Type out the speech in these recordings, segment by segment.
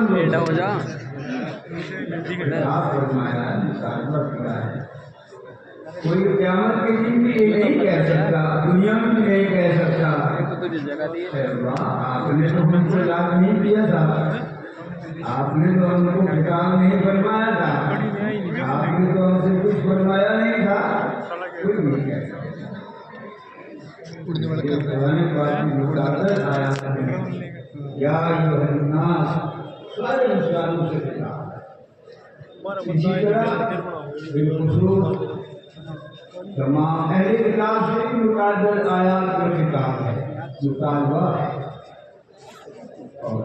بیٹا ہو جا کوئی قیامت کے دن بھی یہ نہیں کہہ سکتا، دنیا میں بھی نہیں کہہ سکتا آپ نے تو ہم سے یاد نہیں کیا تھا، آپ نے تو ہم کو خطاب نہیں فرمایا تھا، آپ نے تو ہم سے کچھ فرمایا نہیں تھا، کوئی نہیں کہہ سکتا۔ قرآن پاک میں مقدس آیات ہیں، یا ایھا الناس، سارے انسانوں سے خطاب ہے۔ اسی طرح بالخصوص تمام اہل کتاب سے بھی مقدس آیات کا خطاب ہے، مطالبہ ہے، اور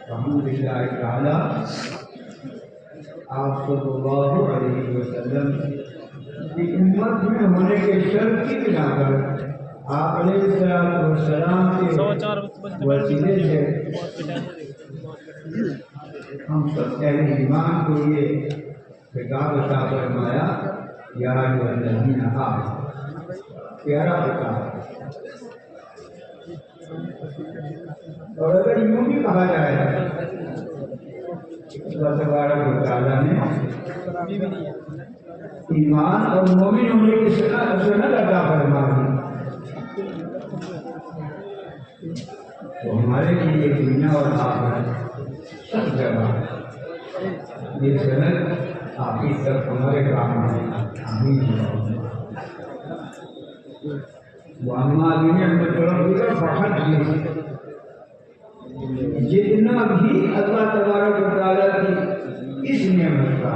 الحمدللہ تعالی آپ صلی اللہ علیہ وسلم کی امت میں ہونے کے شرط کی بنا پر آپ علیہ السلام کے وسیلے سے ہم سب اہل ایمان کو یہ خطاب عطا فرمایا، یا ایھا الذین آمنوا، پیارا خطاب۔ اور اگر یوں بھی کہا جائے اللہ تبارک و تعالیٰ نے ایمان اور مومن ہونے کی سند عطا فرما دی، تو ہمارے لیے دنیا اور آخرت سب جگہ یہ سند آپ ہی تک ہمارے کام آئے، آمین۔ وَأَمَّا بِنِعْمَةِ رَبِّكَ فَحَدِّثْ، جتنا بھی اللہ تبارک و تعالیٰ کی اس نعمت کا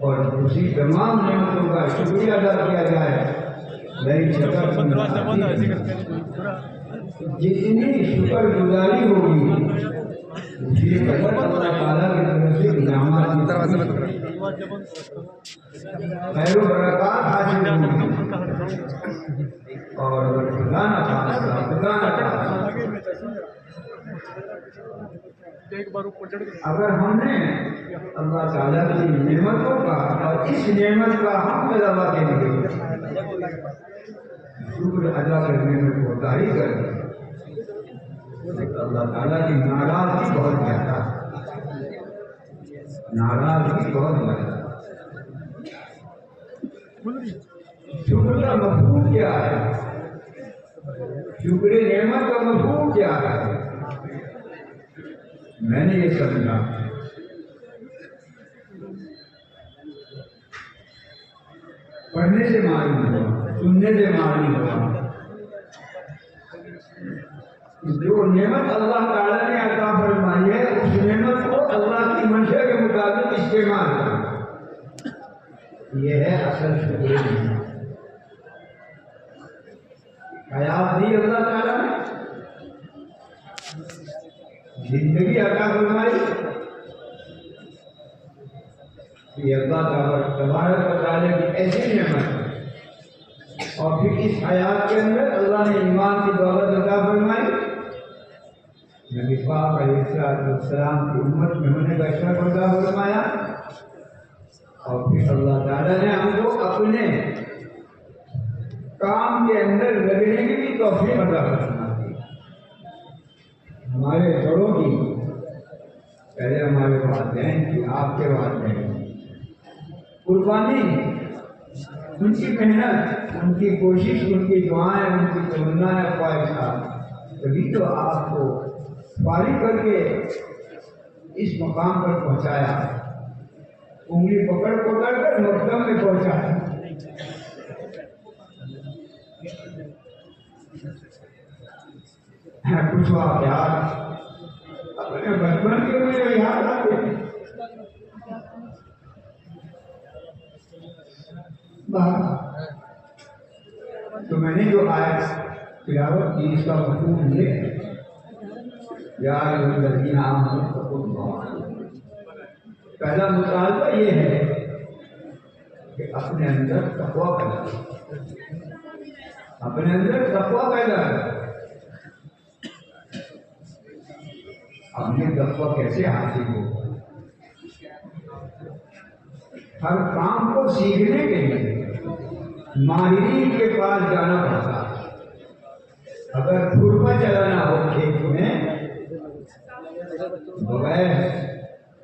اور دوسری تمام نعمتوں کا شکریہ ادا کیا جائے، جتنی شکر گزاری ہوگی اسی قدر اللہ تعالیٰ کی طرف سے انعامات خیر و برکات حاصل ہوگی اور اگر ہم نے اللہ تعالیٰ کی نعمتوں کا اور اس نعمت کا حق ادا کرنے کے لیے شکر ادا کرنے میں کوتاہی کر دی، اللہ تعالیٰ کی ناراضگی بہت زیادہ ہے، ناراضگی بہت زیادہ۔ شکر کا مفہوم کیا ہے؟ شکر نعمت کا مفہوم کیا ہے؟ میں نے یہ سمجھا پڑھنے سے معلوم ہوا، سننے سے معلوم ہوا، جو نعمت اللہ تعالیٰ نے عطا فرمائی ہے اس نعمت کو اللہ کی منشا کے مطابق استعمال کرنا، یہ ہے اصل شکر نعمت۔ حیات دی اللہ تعالیٰ نے، زندگی عطا فرمائی، یہ اللہ تبارک و تعالیٰ کی ایسی نعمت ہے، اور پھر اس حیات کے اندر اللہ نے ایمان کی دولت عطا فرمائی، نبی پاک علیہ السلام کی امت میں ہونے کا شرف عطا فرمایا، اور پھر اللہ تعالیٰ نے ہم کو اپنے کام کے اندر لگنے کی بھی توفیق عطا فرمائی۔ ہمارے بڑوں کی، پہلے ہمارے والدین کی، آپ کے والدین کی قربانی، ان کی محنت، ان کی کوشش، ان کی دعائیں، ان کی تمنائیں، خواہشات، تبھی تو آپ کو فارغ کر کے اس مقام پر پہنچایا، انگلی پکڑ پکڑ کر مقدم میں پہنچایا۔ کچھ واقعات اپنے بچپن کے مجھے یاد آتے ہیں، تو میں نے جو آیت تلاوت کی اس کا مفہوم یہ ہے، یا ایھا الذین آمنوا اتقوا اللہ، پہلا مطالبہ یہ ہے کہ اپنے اندر تقویٰ پیدا کرو، اپنے اندر تقویٰ پیدا کرو۔ ہمیں تقویٰ کیسے حاصل ہو؟ ہر کام کو سیکھنے کے لیے ماہرین کے پاس جانا پڑتا ہے، اگر پھرپا چلانا ہو کھیت میں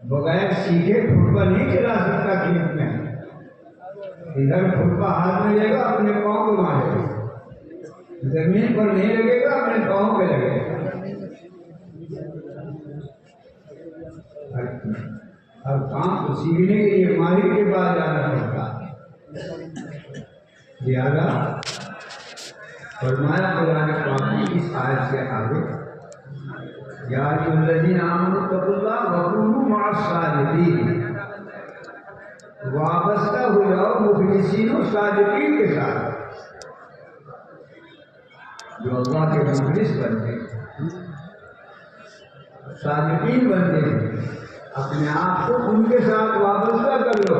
بغیر سیکھے پھرپا نہیں چلا سکتا کھیت میں. ادھر پھرپا ہاتھ میں لے گا اپنے پاؤں کو مارے گا, زمین پر نہیں لگے گا اپنے پاؤں پہ لگے گا. ہر کام کو سیکھنے کے لیے مالک کے پاس جانا پڑتا ہے. لہذا فرمایا قرآن پاک کی اس آیت سے آگے یا ایھا الذین آمنوا اتقوا اللہ وکونوا مع الصادقین, وابستہ ہو جاؤ مخلصین و صادقین کے ساتھ, جو اللہ کے مخلص بنتے ہیں, صادقین بنتے ہیں. اپنے آپ کو ان کے ساتھ وابستہ کر لو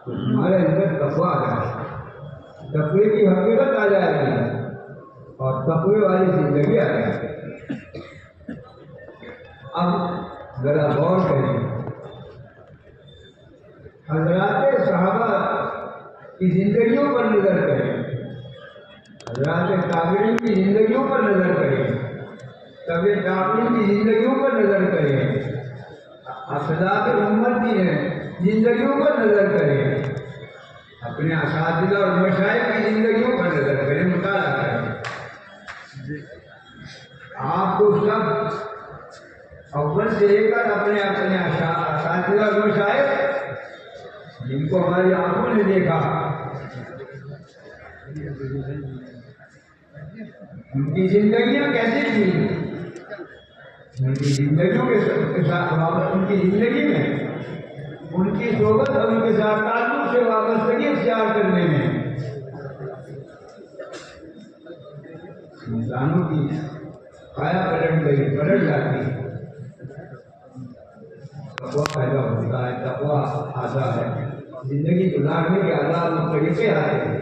تو تمہارے اندر تقویٰ آ جائے, تقوی کی حقیقت آ جائے گی اور تقوی والی زندگی آ جائے گی. اب ذرا غور کریں, حضرات صحابہ کی زندگیوں پر نظر کریں, حضرات تابعین کی زندگیوں پر نظر کریں, تابع تابعین کی زندگیوں پر نظر کریں, اسلاف امت کی زندگیوں پر نظر کریں, اپنے اساتذہ اور مشائخ کی زندگیوں پر نظر کریں, مطالعہ کریں. آپ کو سب اول سے لے کر اپنے اپنے اساتذہ اور مشائخ جن کو ہماری آنکھوں نے دیکھا, ان کی زندگیاں کیسی تھیں, ان کی زندگیوں کے ساتھ ان کی زندگی میں ان کی صحبت اور ان کے ساتھ تعلق سے وابستگی اختیار کرنے میں انسانوں کی کایا پلٹ جاتی ہے. تقویٰ پیدا ہوتا ہے, تقویٰ آتا ہے, زندگی گزارنے کے آداب و طریقے آتے ہیں.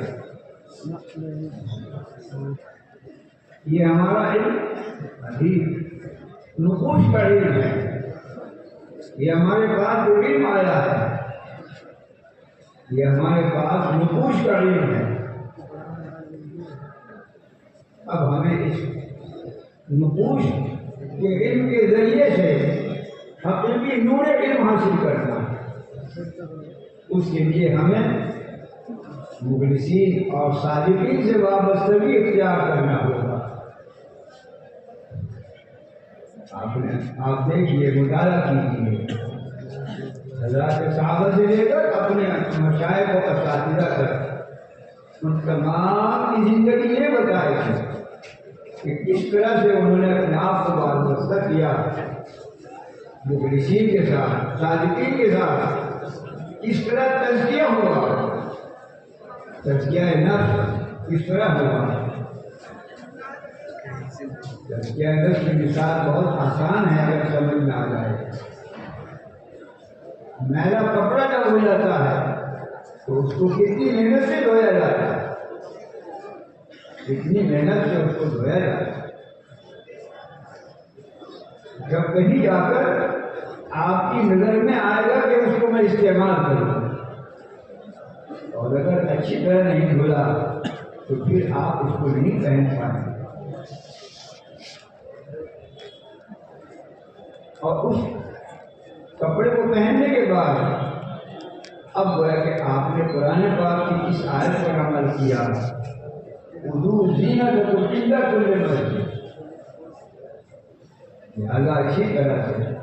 یہ ہمارا علم حدیث نقوش کا علم ہے, یہ ہمارے پاس جو علم آیا ہے یہ ہمارے پاس نقوش کا علم ہے. اب ہمیں اس نقوش کے علم کے ذریعے سے حقیقی نور علم حاصل کرنا ہے. اس کے لیے ہمیں مخلصین اور صادقین سے وابستگی اختیار کرنا ہوگا. آپ دیکھیے, مطالعہ کیجیے, حضرات صحابہ سے لے کر اپنے مشائخ و اساتذہ تک ان تمام کی زندگی یہ بتائی تھی کہ کس طرح سے انہوں نے اپنے آپ کو وابستہ کیا مخلصین کے ساتھ, صادقین کے ساتھ. کس طرح تزکیہ ہوا, تزکیہ نفس کس طرح ہوا. تزکیہ نفس کی مثال بہت آسان ہے اگر سمجھ میں آ جائے. میلا کپڑا جب ہو جاتا ہے تو اس کو کتنی محنت سے دھویا جاتا ہے, کتنی محنت سے اس کو دھویا جاتا ہے. جب کہیں جا کر آپ کی نظر میں آئے گا کہ اس کو میں استعمال کروں, اور اگر اچھی طرح نہیں دھولا تو پھر آپ اس کو نہیں پہن پائیں گے. اور اس کپڑے کو پہننے کے بعد اب گویا کہ آپ نے قرآن پاک کی اس آیت پر عمل کیا, خذوا زینتکم عند کل مسجد. لہٰذا اچھی طرح سے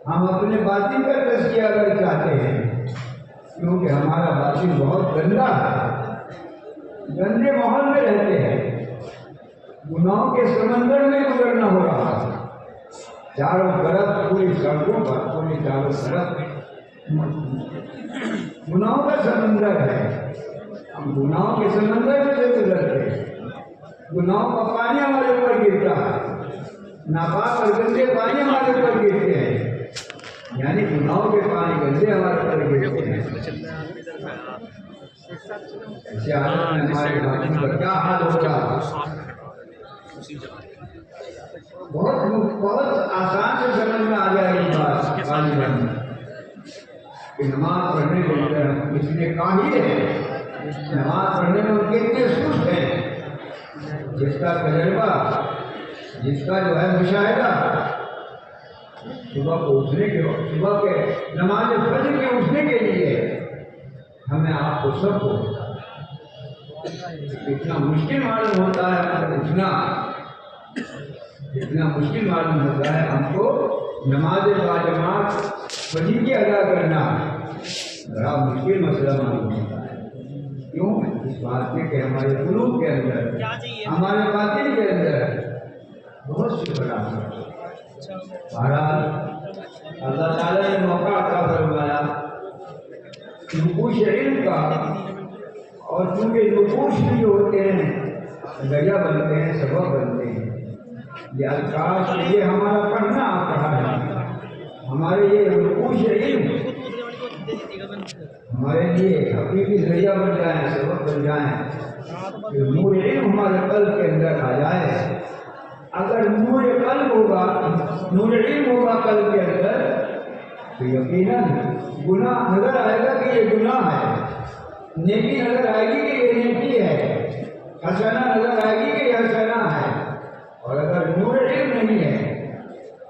ہم اپنے باطن کا تزکیہ اگر چاہتے ہیں, کیونکہ ہمارا باطن بہت گندا ہے, گندے ماحول میں رہتے ہیں, گناہوں کے سمندر میں گزرنا ہو رہا ہے. چاروں طرف پوری سڑکوں پر پوری چاروں طرف گناہوں کا سمندر ہے. ہم گناہوں کے سمندر میں سے گزرتے ہیں, گناہوں کا پانی ہمارے اوپر گرتا ہے, ناپاک اور گندے پانی ہمارے اوپر گرتے ہیں, یعنی گناہوں کے پانی گندے ہمارے اوپر گرتے ہیں. ایسے حالت میں ہمارے باطن کا کیا حال ہوگا. بہت آسان سے سمجھ میں آ جائے گی بات غالباً کہ نماز پڑھنے کے اندر اس میں کاہل ہے, نماز پڑھنے میں ان کے اتنے سست ہیں جس کا تجربہ، جس کا جو ہے مشاہدہ، صبح کو اٹھنے کے وقت، صبح کے نماز فجر کے اٹھنے کے لیے ہمیں آپ کو سب کو اتنا مشکل معلوم ہوتا ہے اٹھنا، اتنا مشکل معلوم ہوتا ہے ہم کو نماز باجماعت فجر کی ادا کرنا بڑا مشکل مسئلہ معلوم ہوتا ہے۔ کیوں؟ اس بات میں کہ ہمارے قلوب کے اندر، ہمارے باطن کے اندر بہت سی خرابی ہے۔ بہرحال اللہ تعالیٰ نے موقع عطا فرمایا نقوش علم کا، اور چونکہ نقوش بھی جو ہوتے ہیں ذریعہ بنتے ہیں، سبب بنتے ہیں۔ یہ الفاظ یہ ہمارا پڑھنا آپ پڑھا ہے، ہمارے یہ نقوش علم ہمارے لیے حقیقی ذریعہ بن جائیں، سبب بن جائیں کہ نور علم ہمارے قلب کے اندر آ جائے۔ اگر نور قلب ہوگا، نور علم ہوگا قلب کے اندر، تو یقیناً گناہ نظر آئے گا کہ یہ گناہ ہے، نیکی نظر آئے گی کہ یہ نیکی ہے، حسنہ نظر آئے گی کہ یہ حسنہ ہے۔ اور اگر نور علم نہیں ہے،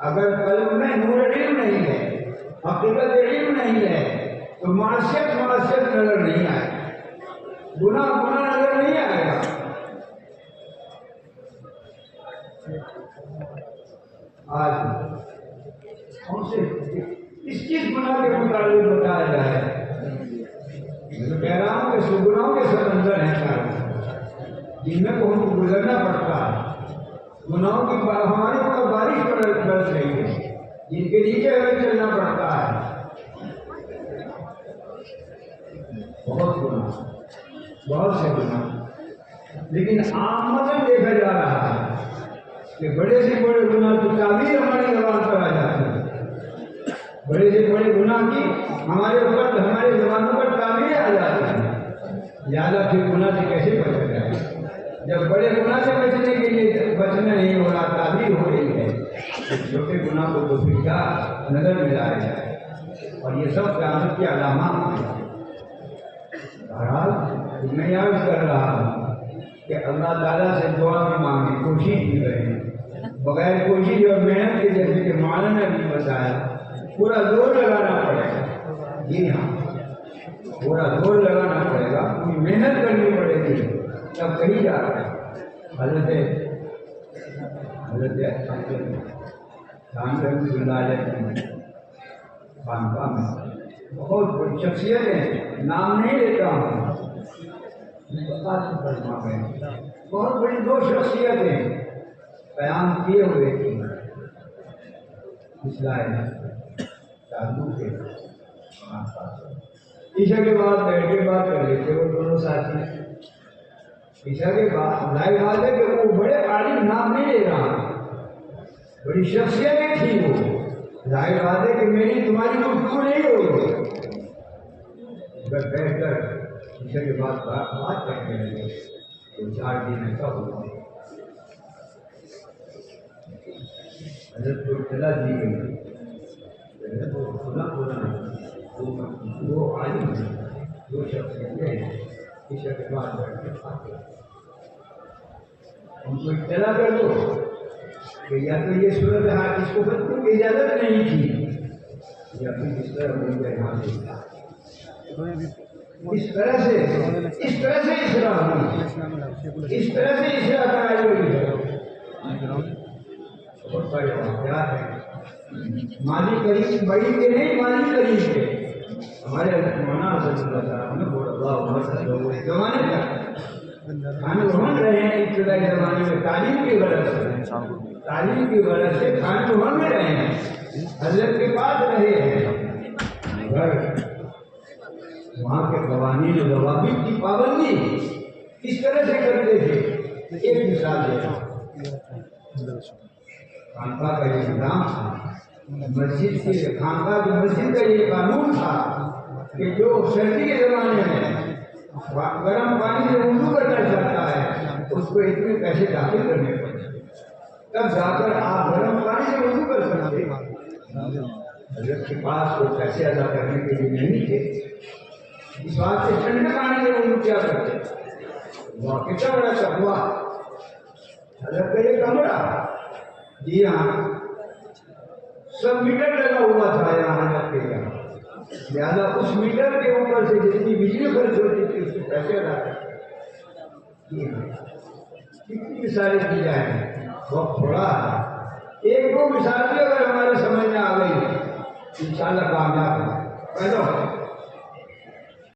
اگر قلب میں نور علم نہیں ہے، حقیقت علم نہیں ہے، تو معصیت نظر نہیں آئے گا، گناہ نظر نہیں آئے گا۔ آج ہم سے اس چیز گناہ کے متعلق بتایا جائے، میں تو کہہ رہا ہوں کہ سو گناہوں کے سمندر ہیں سارے، جن میں کو ہم کو گزرنا پڑتا ہے۔ گناہوں کی ہمارے اوپر بارش برس رہی ہے، جن کے نیچے ہمیں چلنا پڑتا ہے۔ بہت گناہ، بہت سے گناہ، لیکن عامتاً دیکھا جا رہا ہے کہ بڑے سے بڑے گناہ کی تعبیر ہماری زبان پر آ جاتی ہے، بڑے سے بڑے گناہ کی ہمارے اوپر، ہمارے زبانوں پر تعبیریں آ جاتی ہیں۔ زیادہ پھر گناہ سے کیسے بچا جائے؟ جب بڑے گناہ سے بچنے کے لیے بچنا نہیں ہو رہا، تعبیر ہو رہی ہے، تو چھوٹے گناہ کو تو پھر کیا نظر میں لایا جائے؟ اور یہ سب قیامت کی علامات ہیں۔ بہرحال میں یاد کر رہا ہوں کہ اللہ تعالیٰ سے دعا بھی مانگے، کوشش بھی کریں، بغیر کوشش اور محنت کے، جیسے کہ مولانا نے بھی بتایا، پورا زور لگانا پڑے گا۔ جی ہاں، پورا زور لگانا پڑے گا، پوری محنت کرنی پڑے گی، تب کہیں جا رہا ہے۔ حضرت خانقاہ میں بہت بڑی شخصیت ہے، نام نہیں لیتا ہوں، بہت بڑی دو شخصیتیں قیام کیے ہوئے تھیں اسلام جادو کے عشاء کے بعد بیٹھ کے بات کر لیتے وہ دونوں ساتھی۔ عشاء کے بعد ظاہر بات ہے کہ وہ بڑے عالم، نام نہیں لے رہا، بڑی شخصیتیں تھی وہ، ظاہر بات ہے کہ میری تمہاری گفتگو نہیں ہوگی۔ اگر بیٹھ کر عشاء کے بعد بات کرنے لگے تو 4 دن ایسا ہوا، حضرت کو اطلاع دی گئی، وہ عالم ہیں، دو شخصیتیں عشاء کے بعد بیٹھ کے بات کرتے، ان کو اطلاع کر دو کہ یا تو یہ صورت حال اس کو خود کی اجازت نہیں تھی، یا پھر اس طرح مل گئے یہاں سے، اس طرح سے اصلاح ہوئی، اس طرح سے اصلاح کرائی ہوئی ہے۔ بہت سارے واقعات ہیں، مالی قریب بڑی کے نہیں، مالی قریب کے۔ ہمارے مولانا صلی اللہ علیہ وسلم نے زمانے کا کھانے بھون رہے ہیں، ابتدائی زمانے میں تعلیم کی غرض سے کھانے بھون میں رہے ہیں، حضرت کے پاس رہے ہیں، مگر وہاں کے قوانین و ضوابط کی پابندی کس طرح سے کرتے تھے؟ ایک مثال دیتا ہوں، خانقاہ کا یہ نظام تھا، مسجد کی خانقاہ کی مسجد کا یہ قانون تھا کہ جو سردی کے زمانے میں گرم پانی سے وضو کرنا چاہتا ہے اس کو اتنے پیسے داخل کرنے پڑتے، تب جا کر آپ گرم پانی سے وضو کر سکتے۔ حضرت کے پاس وہ پیسے ادا کرنے کے لیے نہیں تھے، اس بات سے ٹھنڈے پانی سے وضو کیا کرتے۔ کتنا بڑا تقویٰ، حضرت کا یہ کمرہ، جی ہاں، سب میٹر لگا ہوا تھا یہاں حضرت کے یہاں، لہٰذا اس میٹر کے اوپر سے جتنی بجلی خرچ ہوتی تھی اس کے پیسے ادا کرتے۔ جی ہاں، کتنی مثالیں دی جائیں، وقت تھوڑا ہے، ایک دو مثالیں اگر ہمارے سمجھ میں آ گئی انشاءاللہ کامیاب ہے۔ پہلو